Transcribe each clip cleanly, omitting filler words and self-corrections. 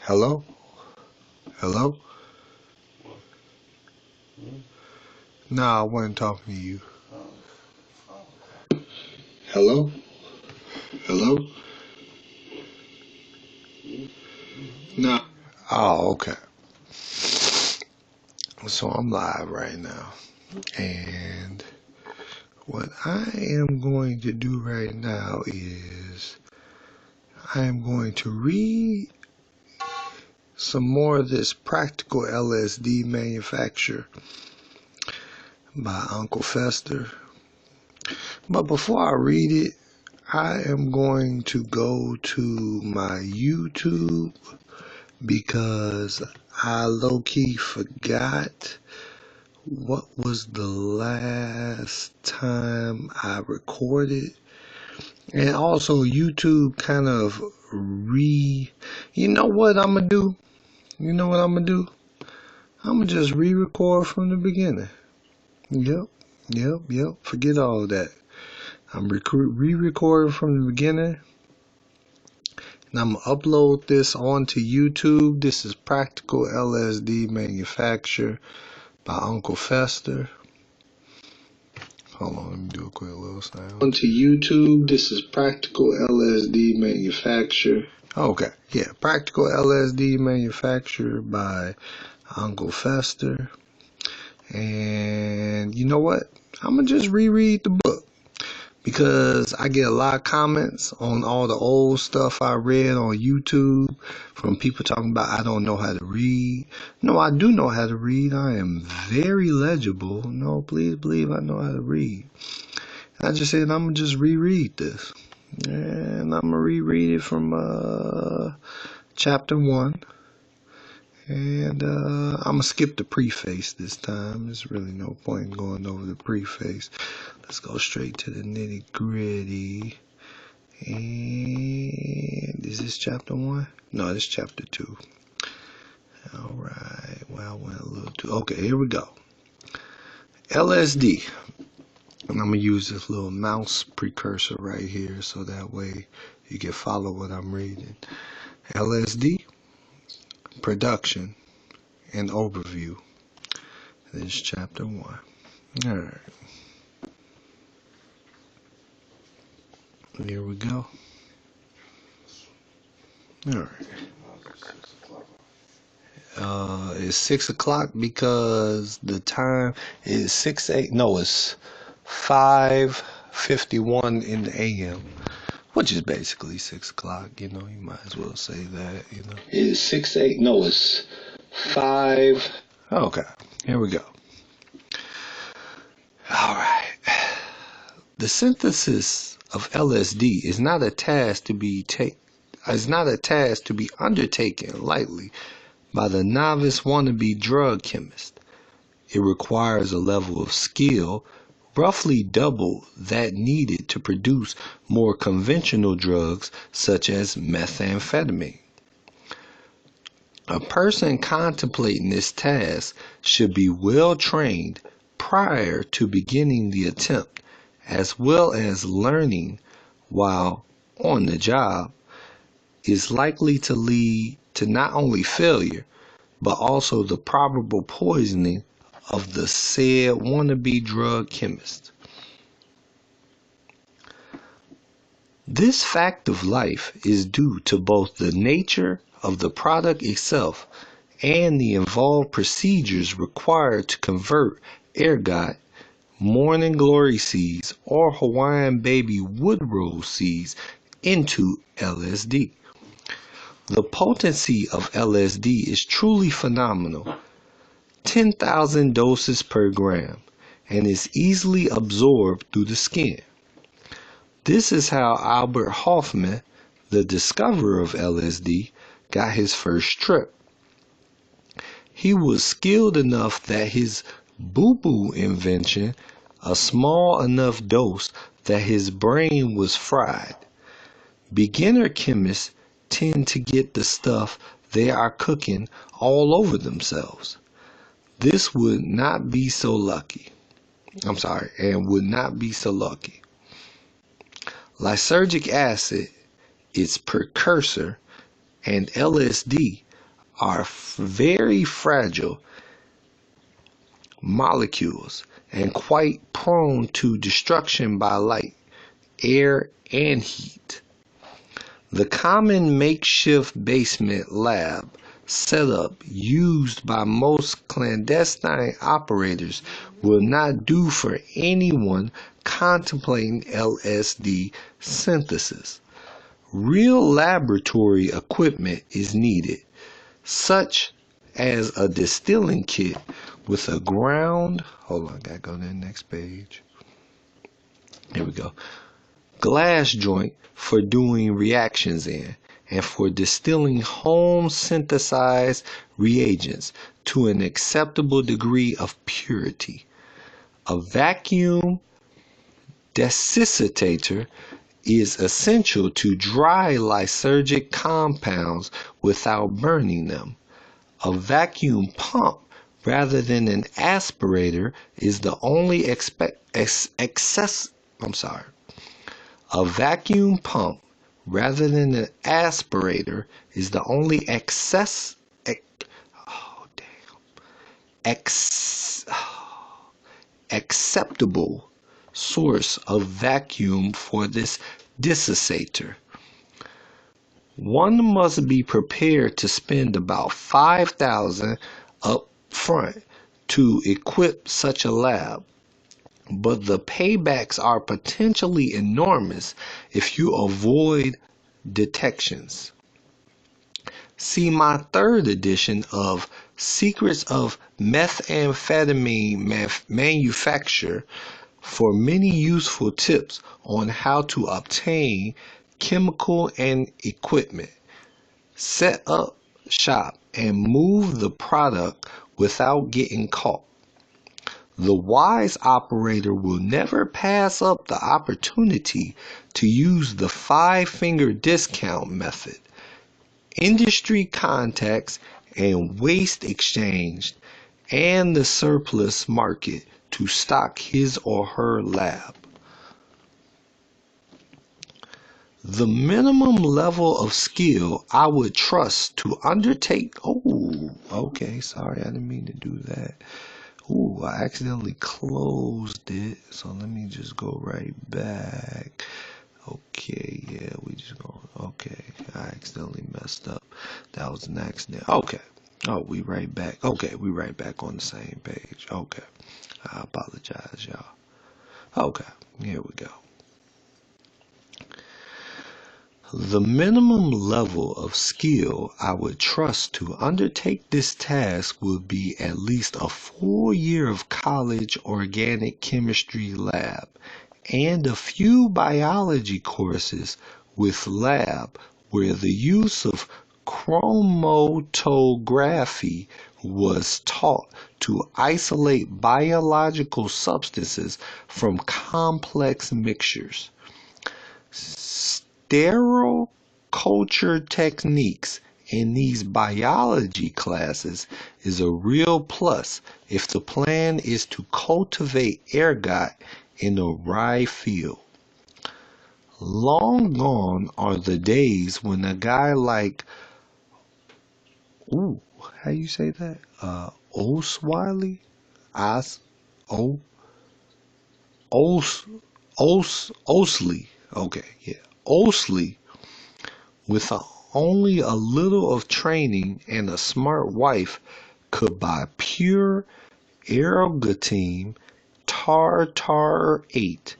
Hello? Hello? Nah, I wasn't talking to you. Hello? Hello? Nah. Oh, okay. So I'm live right now. And what I am going to do right now is I am going to read some more of this Practical LSD Manufacture by Uncle Fester. But before I read it, I am going to go to my YouTube because I low-key forgot what was the last time I recorded. And also YouTube kind of you know what I'm gonna do? You know what I'm gonna do? I'm gonna just re-record from the beginning. Yep. Forget all that. I'm re-recording from the beginning. And I'm going to upload this onto YouTube. This is Practical LSD Manufacture by Uncle Fester. Hold on, let me do a quick little sound. Onto YouTube, this is Practical LSD Manufacture. Okay, yeah, Practical LSD Manufacture by Uncle Fester. And you know what? I'm going to just reread the book. Because I get a lot of comments on all the old stuff I read on YouTube from people talking about I don't know how to read. No, I do know how to read. I am very legible. No, please believe I know how to read. I just said I'm going to just reread this. And I'm going to reread it from chapter 1. And I'm going to skip the preface this time. There's really no point in going over the preface. Let's go straight to the nitty gritty. And is this chapter 1? No, this is chapter 2. Alright, well, I went a little too. Okay, here we go. LSD. And I'm going to use this little mouse precursor right here so that way you can follow what I'm reading. LSD. Production and overview. This is chapter 1. Alright. Here we go. Alright. It's 6 o'clock because the time is 6:08. No, it's 5:51 in the AM, which is basically 6 o'clock. You know, you might as well say that. You know, it's 6:08. No, it's 5. Okay, here we go. All right. The synthesis of LSD is not a task to be undertaken lightly by the novice wannabe drug chemist. It requires a level of skill roughly double that needed to produce more conventional drugs such as methamphetamine. A person contemplating this task should be well trained prior to beginning the attempt, as well as learning while on the job is likely to lead to not only failure, but also the probable poisoning of the said wannabe drug chemist. This fact of life is due to both the nature of the product itself and the involved procedures required to convert ergot, morning glory seeds, or Hawaiian baby woodrose seeds into LSD. The potency of LSD is truly phenomenal, 10,000 doses per gram, and is easily absorbed through the skin. This is how Albert Hofmann, the discoverer of LSD, got his first trip. He was skilled enough that his boo-boo invention, a small enough dose that his brain was fried. Beginner chemists tend to get the stuff they are cooking all over themselves. This would not be so lucky. Would not be so lucky. Lysergic acid, its precursor, and LSD are very fragile molecules and quite prone to destruction by light, air, and heat. The common makeshift basement lab setup used by most clandestine operators will not do for anyone contemplating LSD synthesis. Real laboratory equipment is needed, such as a distilling kit with a ground, hold on, gotta go to the next page. Here we go. Glass joint for doing reactions in, and for distilling home synthesized reagents to an acceptable degree of purity. A vacuum desiccator is essential to dry lysergic compounds without burning them. A vacuum pump rather than an aspirator is the only A vacuum pump rather than an aspirator is the only acceptable source of vacuum for this desiccator. One must be prepared to spend about $5,000 up front to equip such a lab, but the paybacks are potentially enormous if you avoid detections. See my third edition of Secrets of Methamphetamine Manufacture for many useful tips on how to obtain chemical and equipment, set up shop, and move the product without getting caught. The wise operator will never pass up the opportunity to use the 5-finger discount method, industry contacts, and waste exchange, and the surplus market to stock his or her lab. The minimum level of skill I would trust to undertake. Oh, okay, sorry, I didn't mean to do that. Ooh, I accidentally closed it, so let me just go right back. Okay, yeah, we just go. Okay, I accidentally messed up. That was an accident. Okay. Oh, we right back. Okay, we right back on the same page. Okay. I apologize, y'all. Okay, here we go. The minimum level of skill I would trust to undertake this task would be at least a full year of college organic chemistry lab and a few biology courses with lab where the use of chromatography was taught to isolate biological substances from complex mixtures. Sterile culture techniques in these biology classes is a real plus if the plan is to cultivate ergot in a rye field. Long gone are the days when a guy like, how you say that? Osweiler? Osley. Okay, yeah. Osley, with only a little of training and a smart wife, could buy pure ergotine, tartarate,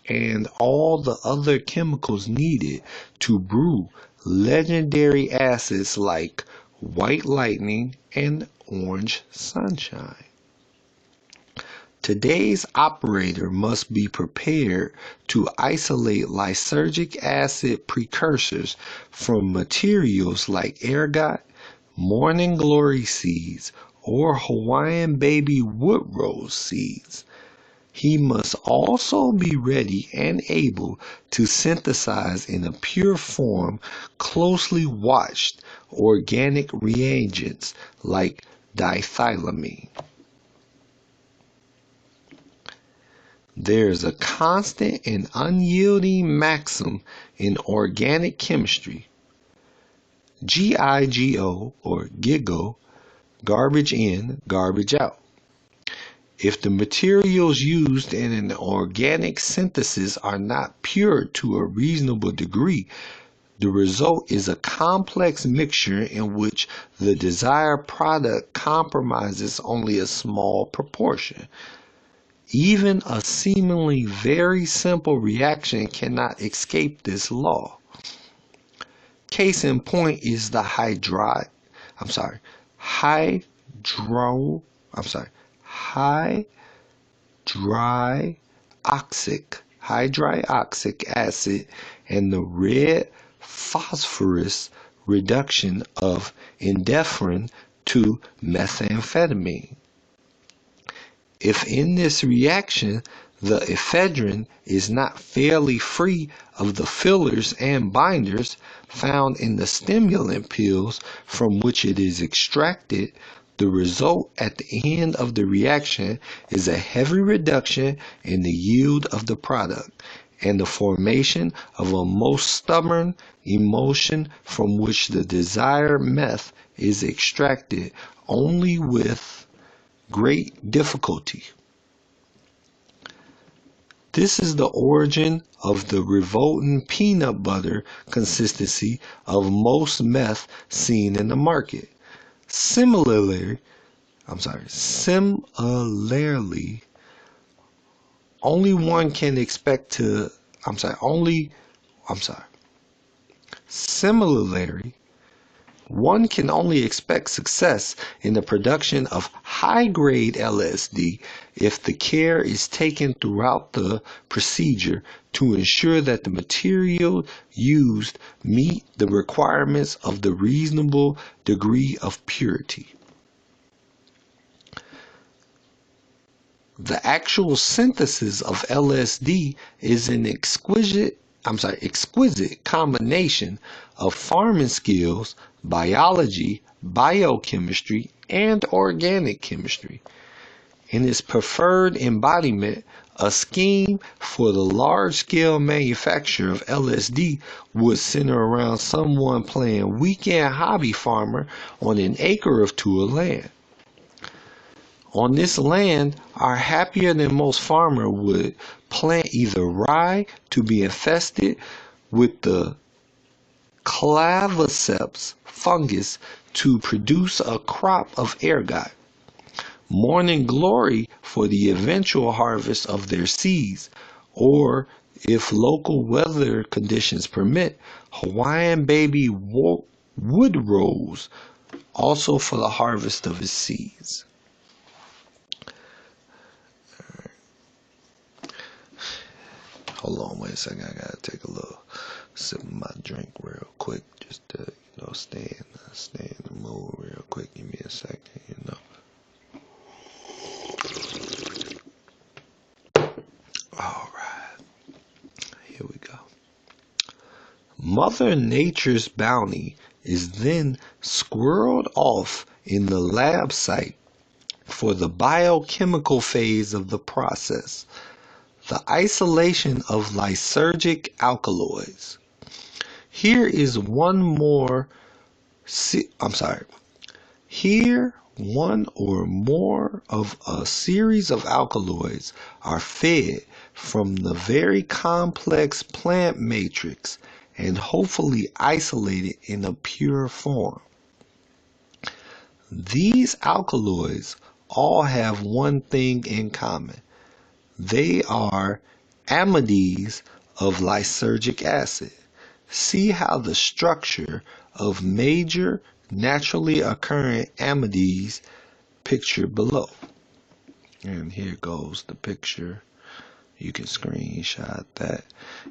and all the other chemicals needed to brew legendary acids like white lightning and orange sunshine. Today's operator must be prepared to isolate lysergic acid precursors from materials like ergot, morning glory seeds, or Hawaiian baby woodrose seeds. He must also be ready and able to synthesize in a pure form closely watched organic reagents like diethylamine. There is a constant and unyielding maxim in organic chemistry. GIGO or GIGO, garbage in, garbage out. If the materials used in an organic synthesis are not pure to a reasonable degree, the result is a complex mixture in which the desired product compromises only a small proportion. Even a seemingly very simple reaction cannot escape this law. Case in point is the hydroxyl acid and the red phosphorus reduction of indifferent to methamphetamine. If in this reaction the ephedrine is not fairly free of the fillers and binders found in the stimulant pills from which it is extracted, the result at the end of the reaction is a heavy reduction in the yield of the product and the formation of a most stubborn emulsion from which the desired meth is extracted only with great difficulty. This is the origin of the revolting peanut butter consistency of most meth seen in the market. Similarly, only one can expect to, Similarly, one can only expect success in the production of high-grade LSD if the care is taken throughout the procedure to ensure that the material used meet the requirements of the reasonable degree of purity. The actual synthesis of LSD is an exquisite combination of farming skills, biology, biochemistry, and organic chemistry. In its preferred embodiment, a scheme for the large-scale manufacture of LSD would center around someone playing weekend hobby farmer on an acre or two of land. On this land, our happier-than-most farmer would plant either rye to be infested with the claviceps fungus to produce a crop of ergot, morning glory for the eventual harvest of their seeds, or, if local weather conditions permit, Hawaiian baby wood rose, also for the harvest of his seeds. Hold on, wait a second. I gotta take a little sip of my drink real quick, just to stay in the mood real quick. Give me a second, All right, here we go. Mother Nature's bounty is then squirreled off in the lab site for the biochemical phase of the process. The isolation of lysergic alkaloids. Here one or more of a series of alkaloids are fed from the very complex plant matrix and hopefully isolated in a pure form. These alkaloids all have one thing in common. They are amides of lysergic acid. See how the structure of major naturally occurring amides pictured below. And here goes the picture. You can screenshot that.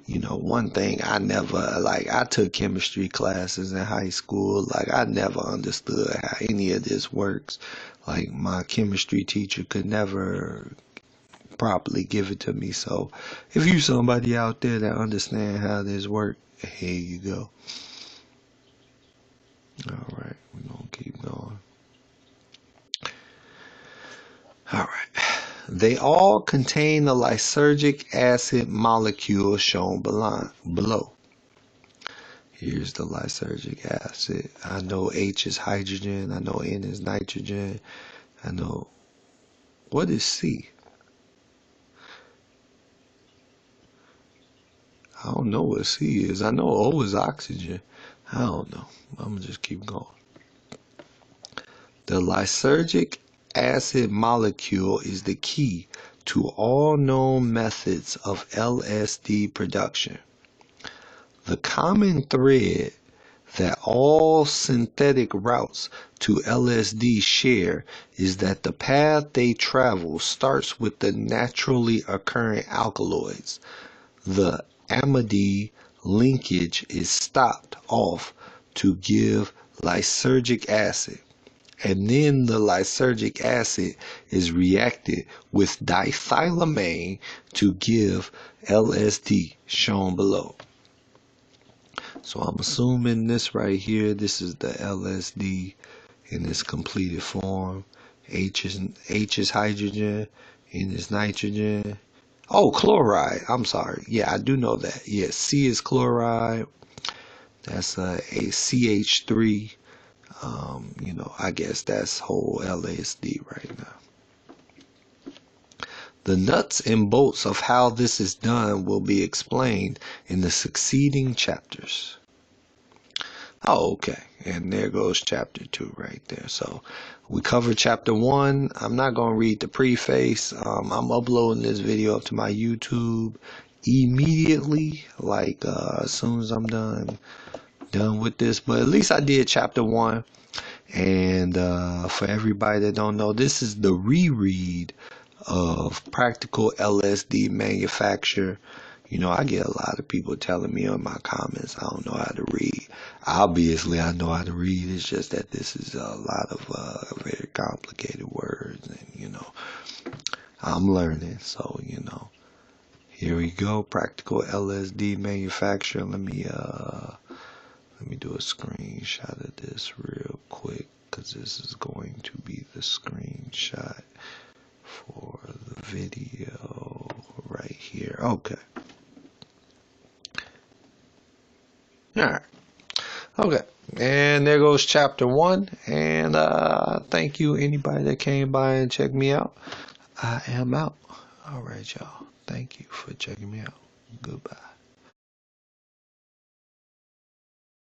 One thing I took chemistry classes in high school. I never understood how any of this works. My chemistry teacher could never properly give it to me. So if you somebody out there that understand how this works, here you go. All right, we're gonna keep going. All right, they all contain the lysergic acid molecule shown below. Here's the lysergic acid. I know H is hydrogen. I know N is nitrogen. I know, what is C? I don't know what C is. I know O is oxygen. I don't know. I'm gonna just keep going. The lysergic acid molecule is the key to all known methods of LSD production. The common thread that all synthetic routes to LSD share is that the path they travel starts with the naturally occurring alkaloids. The amide linkage is stopped off to give lysergic acid, and then the lysergic acid is reacted with dithylamine to give LSD, shown below. So I'm assuming this right here, this is the LSD in its completed form. H is hydrogen, N is nitrogen. Oh, chloride. I'm sorry. Yeah, I do know that. Yeah, C is chloride. That's a CH3. I guess that's whole LSD right now. The nuts and bolts of how this is done will be explained in the succeeding chapters. Oh, okay. And there goes chapter 2 right there. So we covered chapter 1. I'm not going to read the preface. I'm uploading this video up to my YouTube immediately, like as soon as I'm done with this. But at least I did chapter 1. And for everybody that don't know, this is the reread of Practical LSD Manufacture. I get a lot of people telling me in my comments I don't know how to read. Obviously, I know how to read. It's just that this is a lot of very complicated words, and I'm learning. So here we go. Practical LSD Manufacture. Let me do a screenshot of this real quick, because this is going to be the screenshot for the video right here. Okay. Alright. Okay. And there goes chapter 1. And thank you anybody that came by and checked me out. I am out. Alright, y'all. Thank you for checking me out. Goodbye.